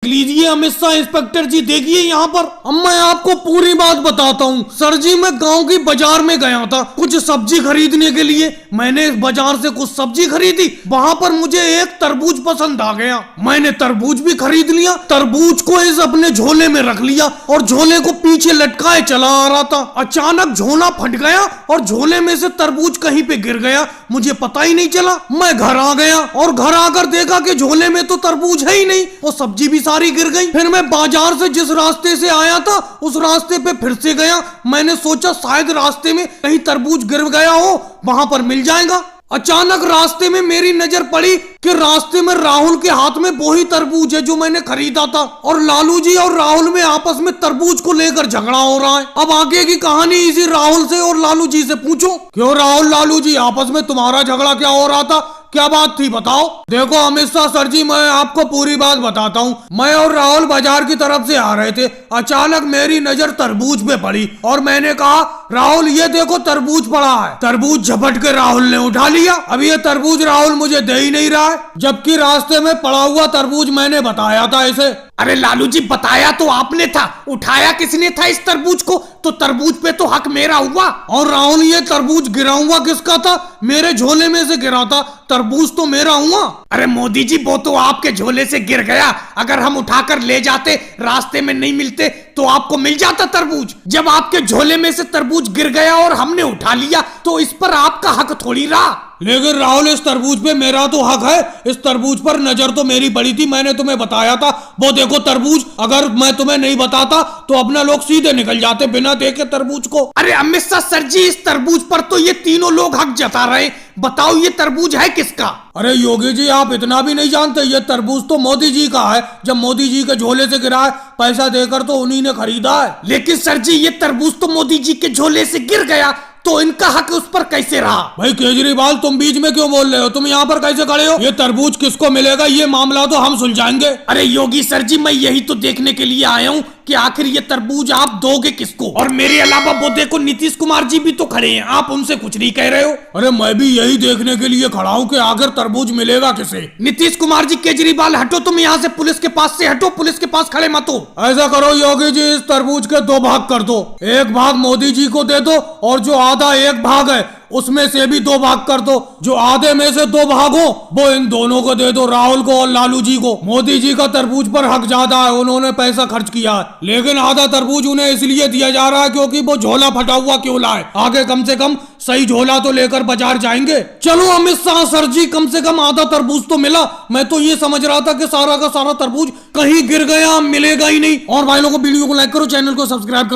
लीजिए अमित शाह इंस्पेक्टर जी, देखिए यहाँ पर। अब मैं आपको पूरी बात बताता हूँ। सर जी, मैं गांव की बाजार में गया था कुछ सब्जी खरीदने के लिए। मैंने इस बाजार से कुछ सब्जी खरीदी, वहाँ पर मुझे एक तरबूज पसंद आ गया। मैंने तरबूज भी खरीद लिया, तरबूज को इस अपने झोले में रख लिया और झोले को पीछे लटकाए चला आ रहा था। अचानक झोला फट गया और झोले में से तरबूज कहीं पे गिर गया, मुझे पता ही नहीं चला। मैं घर आ गया और घर आकर देखा कि झोले में तो तरबूज है ही नहीं, वो सब्जी भी सारी गिर गई। फिर मैं बाजार से जिस रास्ते से आया था उस रास्ते पे फिर से गया। मैंने सोचा शायद रास्ते में कहीं तरबूज गिर गया हो, वहां पर मिल जाएगा। अचानक रास्ते में मेरी नजर पड़ी कि रास्ते में राहुल के हाथ में वही तरबूज है जो मैंने खरीदा था, और लालू जी और राहुल में आपस में तरबूज को लेकर झगड़ा हो रहा है। अब आगे की कहानी इसी राहुल से और लालू जी से पूछो। क्यों राहुल, लालू जी, आपस में तुम्हारा झगड़ा क्या हो रहा था? क्या बात थी, बताओ। देखो अमित शाह सर जी, मैं आपको पूरी बात बताता हूँ। मैं और राहुल बाजार की तरफ से आ रहे थे, अचानक मेरी नजर तरबूज पे पड़ी और मैंने कहा राहुल ये देखो तरबूज पड़ा है। तरबूज झपट के राहुल ने उठा लिया। अब ये तरबूज राहुल मुझे दे ही नहीं रहा है, जबकि रास्ते में पड़ा हुआ तरबूज मैंने बताया था इसे। अरे लालू जी, बताया तो आपने था, उठाया किसने था इस तरबूज को? तो तरबूज पे तो हक मेरा हुआ। और राहुल ये तरबूज गिरा हुआ किसका था? मेरे झोले में से गिरा था, तरबूज तो मेरा हुआ। अरे मोदी जी, वो तो आपके झोले से गिर गया। अगर हम उठाकर ले जाते, रास्ते में नहीं मिलते तो आपको मिल जाता तरबूज। जब आपके झोले में से तरबूज गिर गया और हमने उठा लिया तो इस पर आपका हक थोड़ी रहा। लेकिन राहुल इस तरबूज पे मेरा तो हक है, इस तरबूज पर नजर तो मेरी पड़ी थी, मैंने तुम्हें बताया था। वो देखो तरबूज, अगर मैं तुम्हें नहीं बताता तो अपना लोग सीधे निकल जाते बिना देखे तरबूज को। अरे अमित शाह सर जी, इस तरबूज पर तो ये तीनों लोग हक जता रहे। बताओ ये तरबूज है किसका? अरे योगी जी, आप इतना भी नहीं जानते, ये तरबूज तो मोदी जी का है। जब मोदी जी के झोले से गिरा है, पैसा देकर तो उन्हीं ने खरीदा है। लेकिन सर जी, ये तरबूज तो मोदी जी के झोले से गिर गया, तो इनका हक उस पर कैसे रहा? भाई केजरीवाल, तुम बीच में क्यों बोल रहे हो? तुम यहाँ पर कैसे खड़े हो? ये तरबूज किसको मिलेगा, ये मामला तो हम सुलझाएंगे। अरे योगी सर जी, मैं यही तो देखने के लिए आया हूँ कि आखिर ये तरबूज आप दोगे किसको। और मेरे अलावा वो देखो नीतीश कुमार जी भी तो खड़े हैं, आप उनसे कुछ नहीं कह रहे हो। अरे मैं भी यही देखने के लिए खड़ा हूँ कि आखिर तरबूज मिलेगा किसे। नीतीश कुमार जी, केजरीवाल, हटो तुम यहाँ से, पुलिस के पास से हटो, पुलिस के पास खड़े मत हो। ऐसा करो योगी जी, इस तरबूज के दो भाग कर दो, एक भाग मोदी जी को दे दो और जो आधा एक भाग है उसमें से भी दो भाग कर दो। जो आधे में से दो भाग हो वो इन दोनों को दे दो, राहुल को और लालू जी को। मोदी जी का तरबूज पर हक ज्यादा है, उन्होंने पैसा खर्च किया है, लेकिन आधा तरबूज उन्हें इसलिए दिया जा रहा है क्योंकि वो झोला फटा हुआ क्यों लाए। आगे कम से कम सही झोला तो लेकर बाजार जाएंगे। चलो अमित शाह सर जी, कम से कम आधा तरबूज तो मिला। मैं तो ये समझ रहा था कि सारा का सारा तरबूज कहीं गिर गया, मिलेगा ही नहीं। और भाई लोगों को वीडियो को लाइक करो, चैनल को सब्सक्राइब करो।